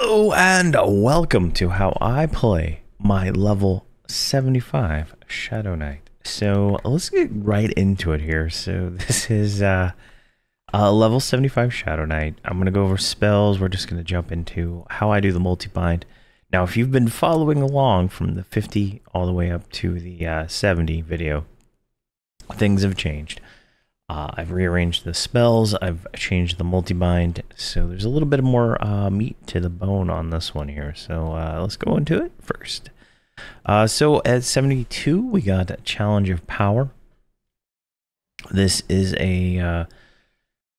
Hello and welcome to how I play my level 75 Shadowknight. So let's get right into it here. So this is level 75 Shadowknight. I'm going to go over spells. We're just going to jump into how I do the multi-bind. Now if you've been following along from the 50 all the way up to the 70 video, things have changed. I've rearranged the spells, I've changed the multi-bind, so there's a little bit more meat to the bone on this one here. So let's go into it first. So at 72, we got a Challenge of Power. This is a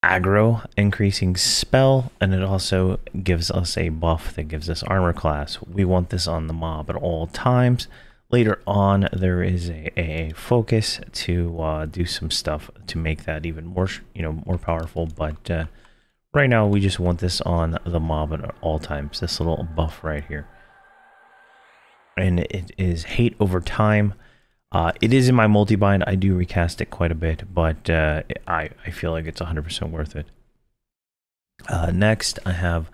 aggro increasing spell, and it also gives us a buff that gives us armor class. We want this on the mob at all times. Later on, there is a focus to do some stuff to make that even more, more powerful. But right now, we just want this on the mob at all times. This little buff right here, and it is hate over time. It is in my multi-bind. I do recast it quite a bit, but I feel like it's 100% worth it. Next, I have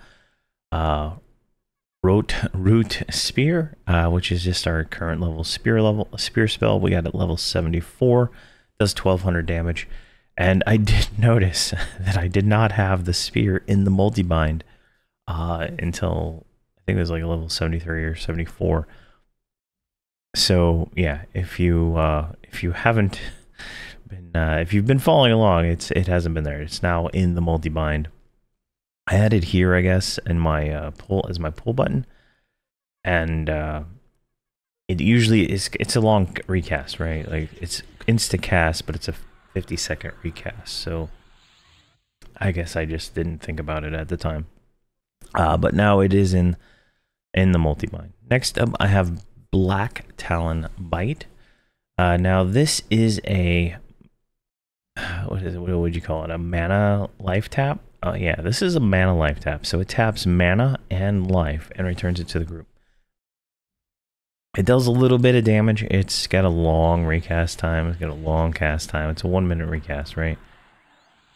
Root Spear, which is just our current level spear spell. We got at level 74, does 1200 damage, and I did notice that I did not have the spear in the multi-bind until I think it was like a level 73 or 74. So yeah, if you haven't been if you've been following along, it hasn't been there. It's now in the multi-bind. I had it here, I guess, in my pull as my pull button, and it usually is. It's a long recast, right? Like it's insta cast, but it's a 50-second recast. So I guess I just didn't think about it at the time. But now it is in the multi-bind. Next up, I have Black Talon Bite. Now this is a what would you call it? A mana life tap. Yeah, this is a mana life tap. So it taps mana and life and returns it to the group. It does a little bit of damage. It's got a long recast time. It's got a long cast time. It's a 1-minute recast, right?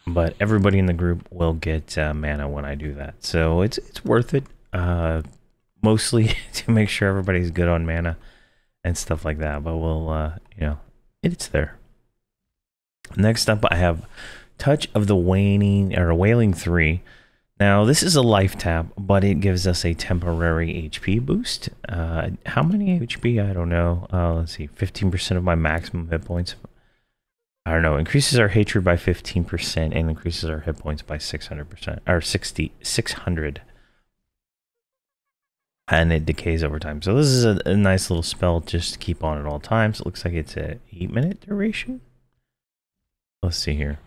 But everybody in the group will get mana when I do that. So it's worth it. Mostly to make sure everybody's good on mana and stuff like that. But we'll, it's there. Next up, I have Touch of the Wailing 3. Now, this is a life tap, but it gives us a temporary HP boost. How many HP? I don't know. Let's see, 15% of my maximum hit points. I don't know. Increases our hatred by 15% and increases our hit points by 600%, or 600. And it decays over time. So this is a nice little spell just to keep on at all times. It looks like it's a 8-minute duration. Let's see here.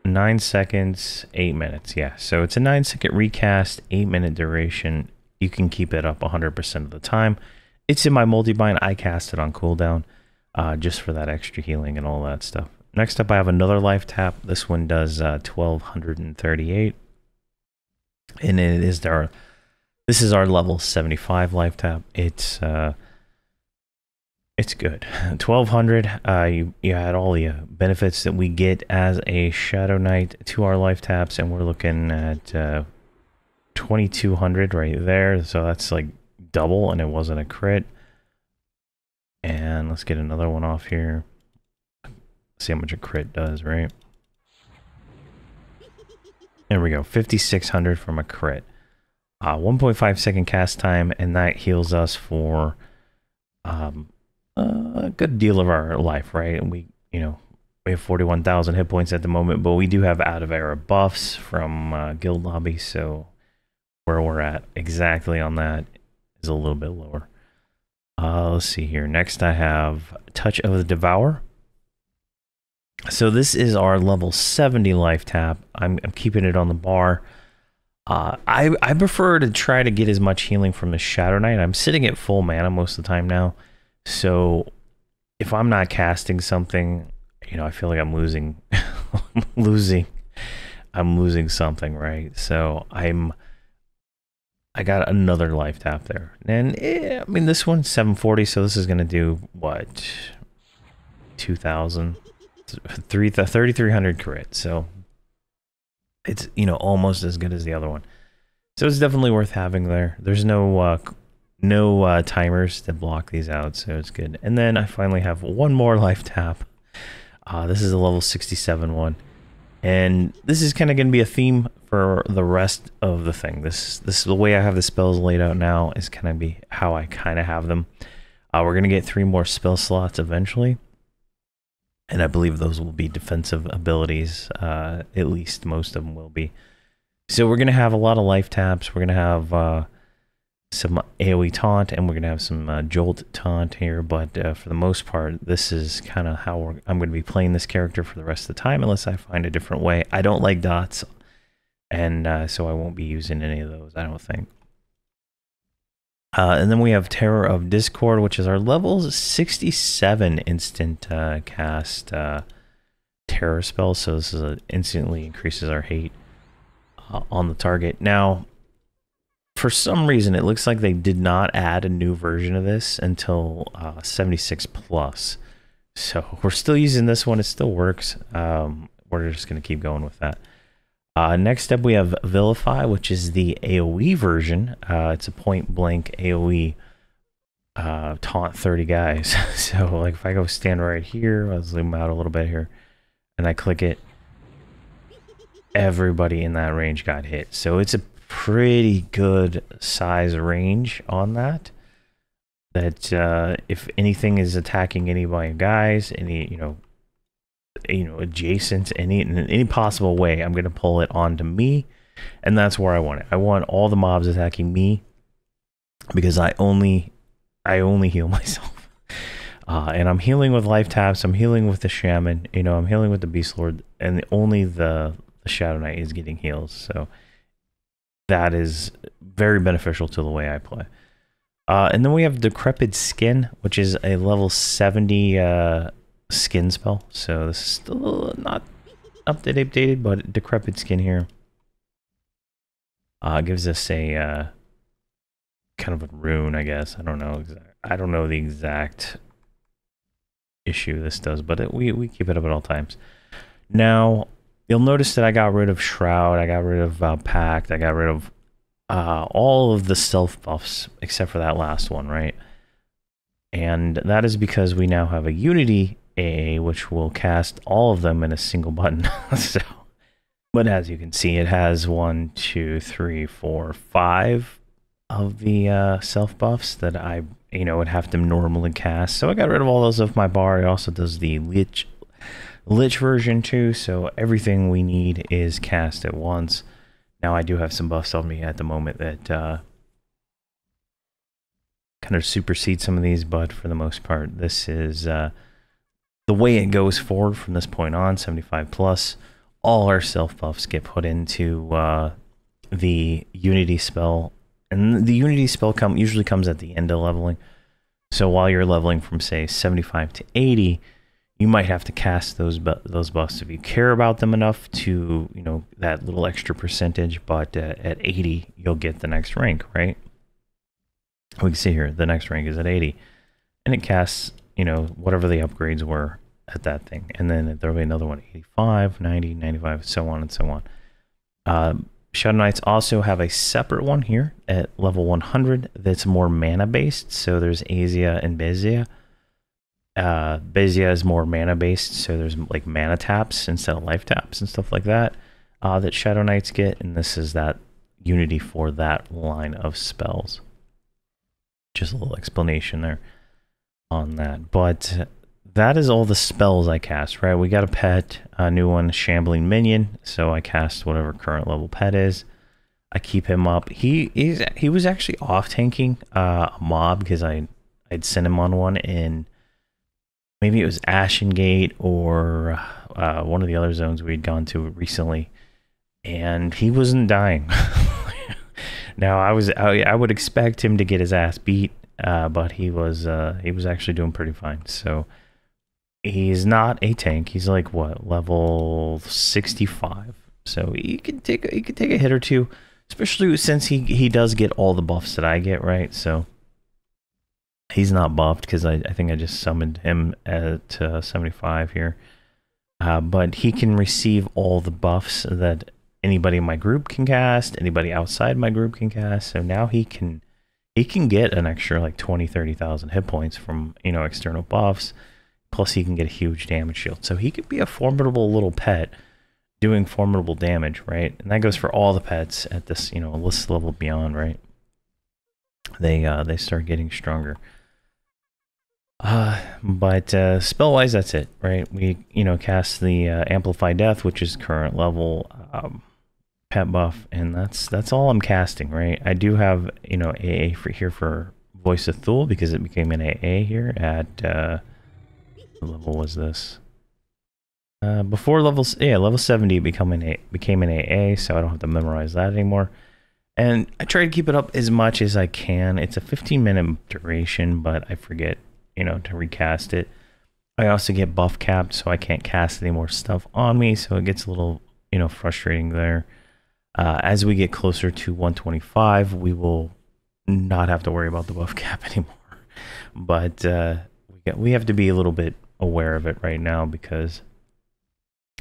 9 seconds, 8 minutes. Yeah, so it's a 9-second recast, 8-minute duration. You can keep it up 100% of the time. It's in my multi-bind. I cast it on cooldown just for that extra healing and all that stuff. Next up, I have another life tap. This one does 1238. And this is our level 75 life tap. It's good. 1200. You had all the benefits that we get as a Shadowknight to our life taps, and we're looking at 2200 right there. So that's like double, and it wasn't a crit. And let's get another one off here. See how much a crit does, right? There we go. 5600 from a crit. 1.5 second cast time, and that heals us for a good deal of our life, right? And we have 41,000 hit points at the moment, but we do have out of era buffs from guild lobby, so where we're at exactly on that is a little bit lower. Let's see here. Next, I have Touch of the Devour. So this is our level 70 life tap. I'm keeping it on the bar. I prefer to try to get as much healing from the Shadowknight. I'm sitting at full mana most of the time now. So if I'm not casting something, I feel like I'm losing I'm losing something, right? So I got another life tap there. And I mean, this one's 740, so this is going to do what? 2,000 3,300 crit. So it's, almost as good as the other one. So it's definitely worth having there. There's no timers to block these out, so it's good. And then I finally have one more life tap. This is a level 67 one. And this is kind of going to be a theme for the rest of the thing. This is the way I have the spells laid out now is kind of be how I kind of have them. We're going to get 3 more spell slots eventually. And I believe those will be defensive abilities. At least most of them will be. So we're going to have a lot of life taps. We're going to have some AoE taunt, and we're going to have some jolt taunt here. But for the most part, this is kind of how I'm going to be playing this character for the rest of the time, unless I find a different way. I don't like dots, and so I won't be using any of those, I don't think. And then we have Terror of Discord, which is our level 67 instant cast terror spell. So this is instantly increases our hate on the target. Now, for some reason, it looks like they did not add a new version of this until 76 plus. So we're still using this one. It still works. We're just going to keep going with that. Next up, we have Vilify, which is the AoE version. It's a point-blank AoE taunt 30 guys. So like if I go stand right here, I'll zoom out a little bit here, and I click it, everybody in that range got hit. So it's a pretty good size range on that. That if anything is attacking any of my guys, any adjacent, in any possible way, I'm gonna pull it onto me, and that's where I want it. I want all the mobs attacking me because I only heal myself. And I'm healing with life taps. I'm healing with the shaman. I'm healing with the beast lord, and only the Shadowknight is getting heals. So that is very beneficial to the way I play. And then we have Decrepit Skin, which is a level 70 skin spell. So this is still not updated, but Decrepit Skin here gives us a kind of a rune, I guess. I don't know the exact issue this does, but we keep it up at all times. Now, you'll notice that I got rid of Shroud, I got rid of Pact, I got rid of all of the self buffs except for that last one, right? And that is because we now have a Unity AA, which will cast all of them in a single button. So, but as you can see, it has 1, 2, 3, 4, 5 of the self buffs that I would have to normally cast. So I got rid of all those off my bar. It also does the Lich version too, so everything we need is cast at once. Now I do have some buffs on me at the moment that kind of supersede some of these, but for the most part, this is the way it goes forward from this point on. 75 plus, all our self buffs get put into the Unity spell, and the Unity spell usually comes at the end of leveling. So while you're leveling from say 75 to 80, you might have to cast those buffs if you care about them enough to, that little extra percentage, but at 80, you'll get the next rank, right? We can see here, the next rank is at 80. And it casts, whatever the upgrades were at that thing. And then there'll be another one, 85, 90, 95, so on and so on. Shadowknights also have a separate one here at level 100 that's more mana-based. So there's Asia and Bezia. Bezia is more mana based, so there's like mana taps instead of life taps and stuff like that that Shadowknights get, and this is that Unity for that line of spells. Just a little explanation there on that. But that is all the spells I cast, right? We got a pet, a new one, Shambling Minion, so I cast whatever current level pet is. I keep him up. He was actually off tanking a mob because I'd sent him on one in, maybe it was Ashen Gate or one of the other zones we'd gone to recently, and he wasn't dying. Now I would expect him to get his ass beat, but he was actually doing pretty fine. So he's not a tank. He's like what, level 65. So he could take a hit or two, especially since he does get all the buffs that I get, right? So he's not buffed because I think I just summoned him at 75 here. But he can receive all the buffs that anybody in my group can cast, anybody outside my group can cast. So now he can get an extra like 20-30,000 hit points from, you know, external buffs. Plus he can get a huge damage shield. So he could be a formidable little pet doing formidable damage, right? And that goes for all the pets at this, you know, list level beyond, right? They start getting stronger. But spell-wise, that's it, right? We, you know, cast the Amplify Death, which is current level pet buff, and that's all I'm casting, right? I do have, you know, AA for Voice of Thule because it became an AA here at what level was this? Before level 70 became an AA, so I don't have to memorize that anymore. And I try to keep it up as much as I can. It's a 15-minute duration, but I forget, you know, to recast it. I also get buff capped, so I can't cast any more stuff on me, so it gets a little, you know, frustrating there. As we get closer to 125, we will not have to worry about the buff cap anymore. But we have to be a little bit aware of it right now because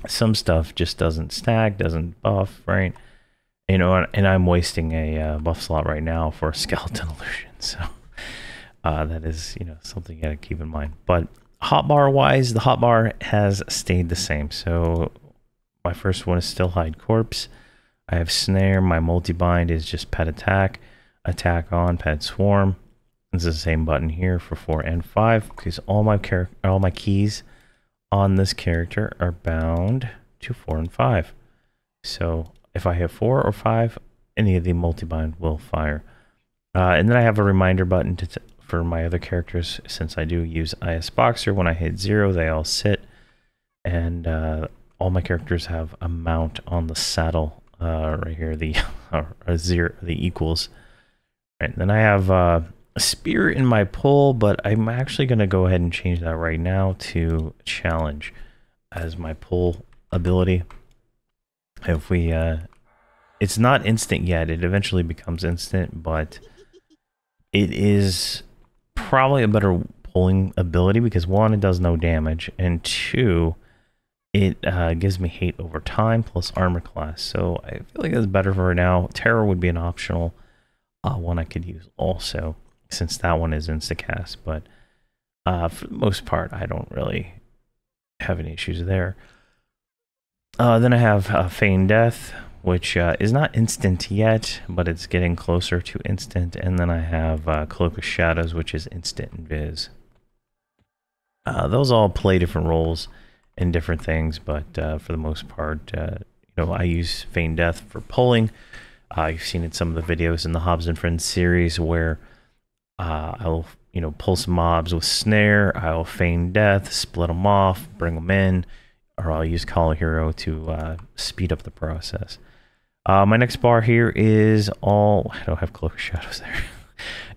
some stuff just doesn't stack, doesn't buff, right? You know, and I'm wasting a buff slot right now for a skeleton illusion, so that is, you know, something you gotta keep in mind. But hotbar wise, the hotbar has stayed the same. So my first one is still hide corpse. I have snare. My multi-bind is just pet attack, attack on, pet swarm. This is the same button here for 4 and 5 because all my keys on this character are bound to 4 and 5. So if I have 4 or 5, any of the multi-bind will fire. And then I have a reminder button for my other characters, since I do use IS Boxer. When I hit 0, they all sit. And all my characters have a mount on the saddle right here, the zero, the equals. Right, and then I have a spear in my pull, but I'm actually going to go ahead and change that right now to challenge as my pull ability. If we it's not instant yet, it eventually becomes instant, but it is probably a better pulling ability because 1, it does no damage, and 2, it gives me hate over time plus armor class. So I feel like that's better for now. Terror would be an optional one I could use also, since that one is insta-cast, but for the most part, I don't really have any issues there. Then I have Feign Death, which is not instant yet, but it's getting closer to instant. And then I have Cloak of Shadows, which is instant invis. Those all play different roles in different things, but for the most part, you know, I use Feign Death for pulling. You've seen in some of the videos in the Hobbs and Friends series where I'll, you know, pull some mobs with snare. I'll feign death, split them off, bring them in, or I'll use Call a Hero to speed up the process. My next bar here is all, I don't have Cloak of Shadows there,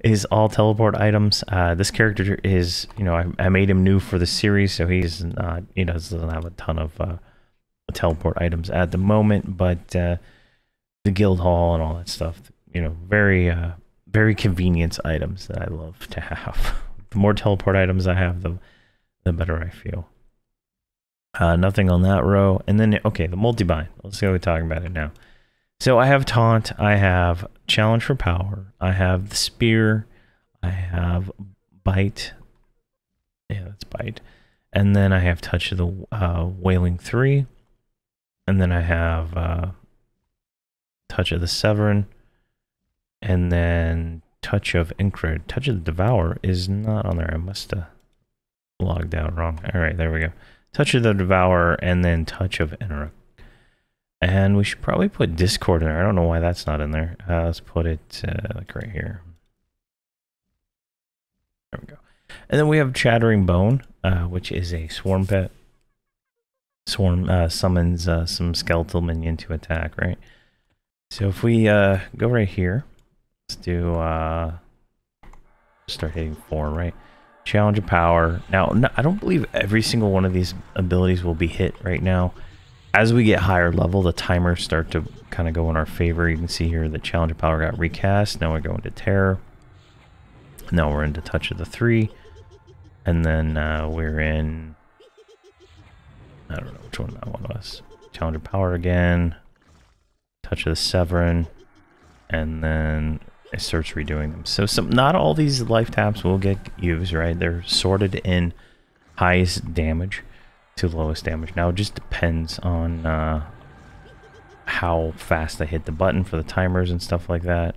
is all teleport items. This character is, you know, I made him new for the series, so he's not, he doesn't have a ton of teleport items at the moment, but the guild hall and all that stuff, you know, very convenience items that I love to have. The more teleport items I have, the better I feel. Nothing on that row. And then, okay, the multi-bind. Let's go talking about it now. So I have Taunt, I have Challenge for Power, I have the Spear, I have Bite. Yeah, that's Bite. And then I have Touch of the Wailing 3. And then I have Touch of the Severin. And then Touch of Incred. Touch of the Devour is not on there. I must have logged out wrong. All right, there we go. Touch of the Devourer, and then Touch of Enera. And we should probably put Discord in there. I don't know why that's not in there. Let's put it like right here. There we go. And then we have Chattering Bone, which is a swarm pet. Swarm summons some skeletal minion to attack, right? So if we go right here, let's do start hitting 4, right? Challenge of Power. Now, no, I don't believe every single one of these abilities will be hit right now. As we get higher level, the timers start to kind of go in our favor. You can see here that Challenge of Power got recast. Now we're going to Terror. Now we're into Touch of the 3. And then we're in, I don't know which one that one was. Challenge of Power again. touch of the Severin, and then it starts redoing them. So not all these life taps will get used, right? They're sorted in highest damage to lowest damage. Now it just depends on how fast I hit the button for the timers and stuff like that.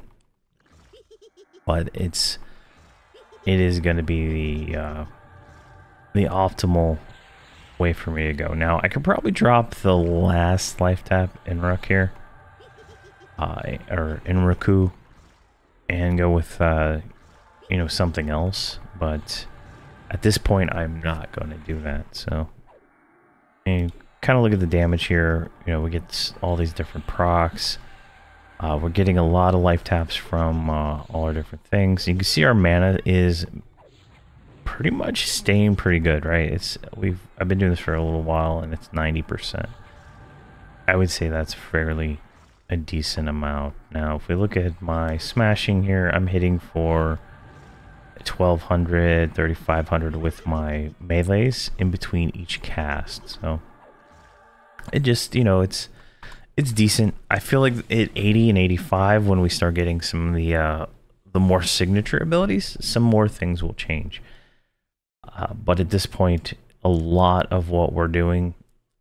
But it is going to be the optimal way for me to go. Now I could probably drop the last life tap in Rook here, or in Raku, and go with you know, something else. But at this point, I'm not going to do that. So, and kind of look at the damage here. You know, we get all these different procs. We're getting a lot of life taps from all our different things. You can see our mana is pretty much staying pretty good, right? I've been doing this for a little while, and it's 90%. I would say that's fairly a decent amount. Now, if we look at my smashing here, I'm hitting for 1200, 3500 with my melees in between each cast. So it just, you know, it's decent. I feel like at 80 and 85, when we start getting some of the more signature abilities, some more things will change. But at this point, a lot of what we're doing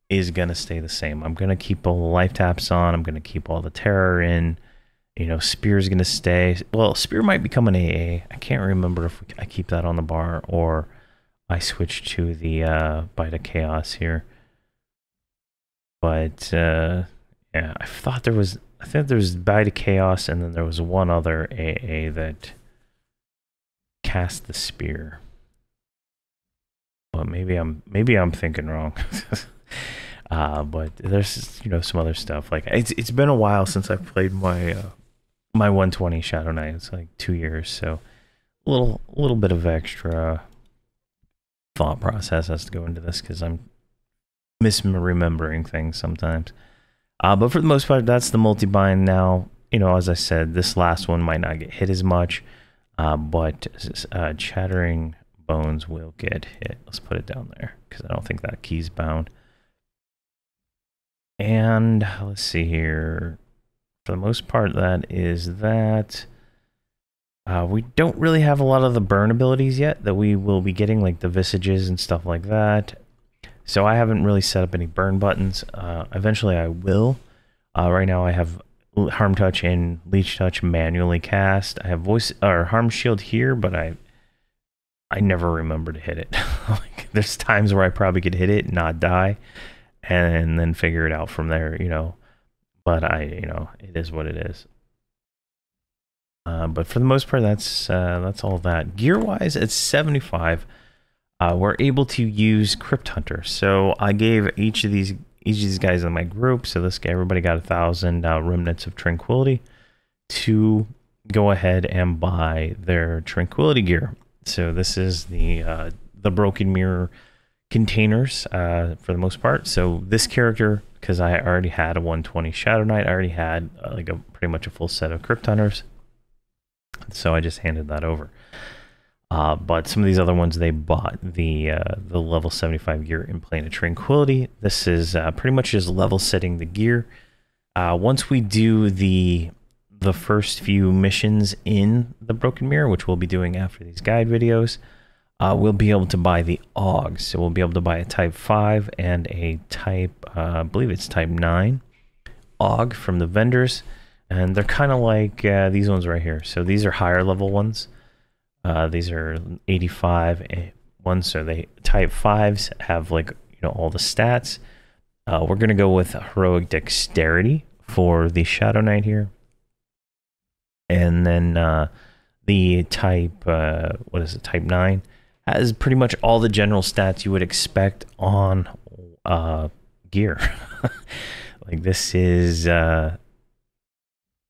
is going to stay the same. I'm going to keep all the life taps on. I'm going to keep all the terror in. You know, Spear's going to stay. Well, Spear might become an AA. I can't remember if I keep that on the bar or I switch to the Bite of Chaos here. But yeah, I think there was Bite of Chaos, and then there was one other AA that cast the Spear. But maybe I'm thinking wrong. But there's, you know, some other stuff. Like it's been a while since I've played my my 120 Shadowknight. It's like 2 years, so a little bit of extra thought process has to go into this because I'm misremembering things sometimes. But for the most part, that's the multi-bind now. You know, as I said, this last one might not get hit as much, but Chattering Bones will get hit. Let's put it down there because I don't think that key's bound. And let's see here. For the most part, that is that. We don't really have a lot of the burn abilities yet that we will be getting, like the Visages and stuff like that. So I haven't really set up any burn buttons. Eventually I will. Right now I have Harm Touch and Leech Touch manually cast. I have Voice or Harm Shield here, but I never remember to hit it. Like, there's times where I probably could hit it, not die, and then figure it out from there, you know. But you know, it is what it is. But for the most part, that's all that. Gear-wise, at 75, we're able to use Crypt Hunter. So I gave each of these guys in my group. So everybody got 1,000 Remnants of Tranquility to go ahead and buy their Tranquility gear. So this is the Broken Mirror containers for the most part. So this character, because I already had a 120 Shadowknight, I already had like pretty much a full set of Crypt Hunters. So I just handed that over. But some of these other ones, they bought the level 75 gear in Plane of Tranquility. This is pretty much just level setting the gear. Once we do the first few missions in the Broken Mirror, which we'll be doing after these guide videos, we'll be able to buy the AUGs. So we'll be able to buy a Type 5 and a Type, I believe it's Type 9 AUG from the vendors. And they're kind of like these ones right here. So these are higher level ones. These are 85 ones. So they Type 5s have, like, you know, all the stats. We're going to go with Heroic Dexterity for the Shadowknight here. And then the Type, what is it, Type 9, has pretty much all the general stats you would expect on gear. Like, this is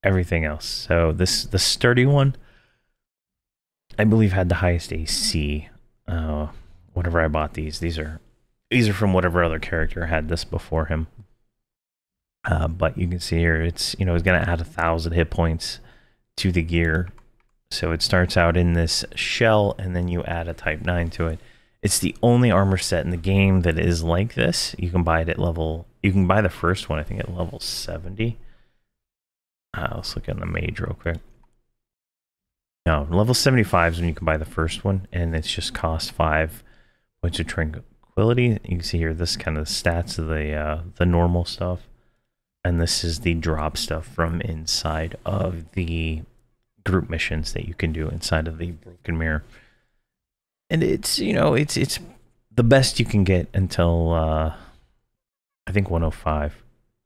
everything else. So the Sturdy one, I believe, had the highest AC. Whenever I bought these are from whatever other character had this before him. But you can see here, it's, you know, it's going to add 1,000 hit points to the gear. So it starts out in this shell, and then you add a Type 9 to it. It's the only armor set in the game that is like this. You can buy it at level, you can buy the first one, I think, at level 70. Let's look at the mage real quick. No, level 75 is when you can buy the first one, and it's just cost 5 points of tranquility. You can see here this kind of stats of the normal stuff, and this is the drop stuff from inside of the group missions that you can do inside of the Broken Mirror. And it's, you know, it's the best you can get until I think 105.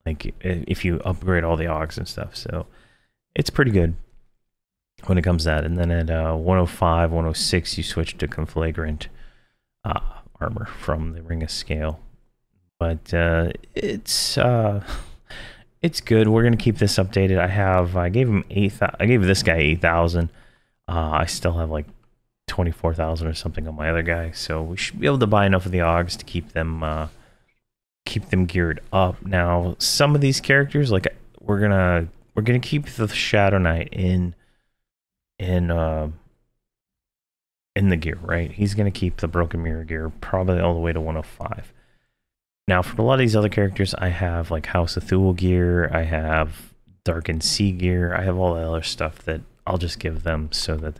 Like if you upgrade all the AUGs and stuff, so it's pretty good when it comes to that. And then at 105, 106, you switch to Conflagrant armor from the Ring of Scale. But it's good. We're gonna keep this updated. I gave him 8,000. I gave this guy 8,000. I still have like 24,000 or something on my other guy, so we should be able to buy enough of the AUGs to keep them geared up. Now, some of these characters, like we're gonna keep the Shadowknight in the gear, right? He's gonna keep the Broken Mirror gear probably all the way to 105. Now, for a lot of these other characters, I have like House of Thule gear, I have Darkened Sea gear, I have all the other stuff that I'll just give them so that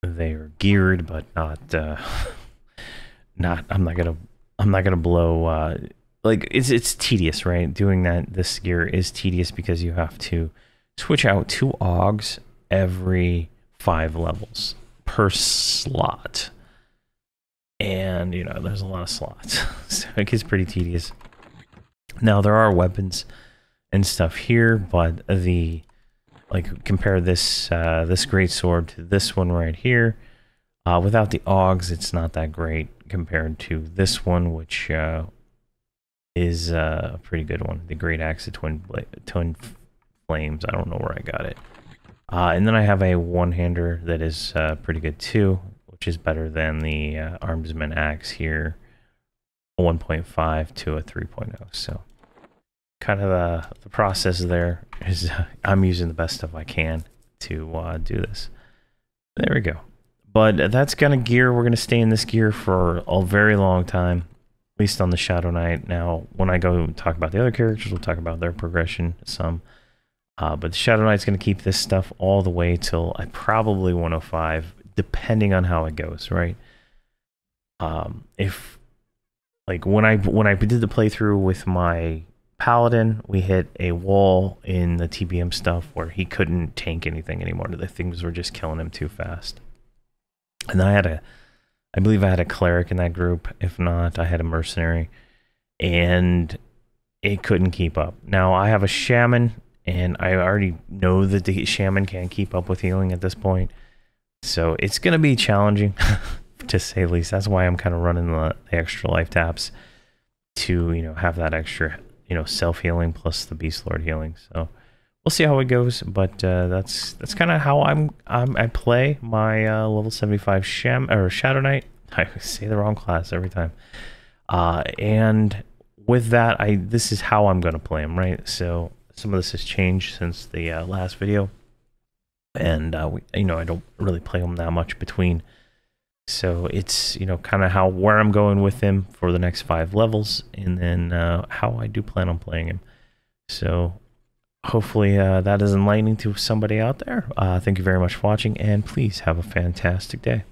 they're geared, but not I'm not gonna blow like it's tedious, right? Doing this gear is tedious because you have to switch out 2 AUGs every 5 levels per slot, and you know there's a lot of slots, so it gets pretty tedious. Now there are weapons and stuff here, but compare this this great sword to this one right here. Without the AUGs, it's not that great compared to this one, which is a pretty good one. The Great Axe of Twin Flames. I don't know where I got it. And then I have a one-hander that is pretty good too, which is better than the Armsman Axe here, a 1.5 to a 3.0. So kind of the process there is I'm using the best stuff I can to do this. There we go. But that's kind of gear. We're going to stay in this gear for a very long time, at least on the Shadowknight. Now, when I go talk about the other characters, we'll talk about their progression some. But the Shadowknight's going to keep this stuff all the way till I probably 105, depending on how it goes, right? If like when I did the playthrough with my Paladin, we hit a wall in the TBM stuff where he couldn't tank anything anymore. The things were just killing him too fast. And I believe I had a cleric in that group. If not, I had a mercenary, and it couldn't keep up. Now I have a shaman, and I already know that the shaman can't keep up with healing at this point. So it's going to be challenging, to say the least. That's why I'm kind of running the extra life taps to, you know, have that extra, you know, self-healing plus the Beast Lord healing. So we'll see how it goes, but that's kind of how I play my level 75 Shadowknight. I say the wrong class every time. And with that, this is how I'm going to play him, right? So some of this has changed since the last video, and you know, I don't really play him that much between. So it's, you know, kind of where I'm going with him for the next 5 levels, and then how I do plan on playing him. So hopefully that is enlightening to somebody out there. Thank you very much for watching, and please have a fantastic day.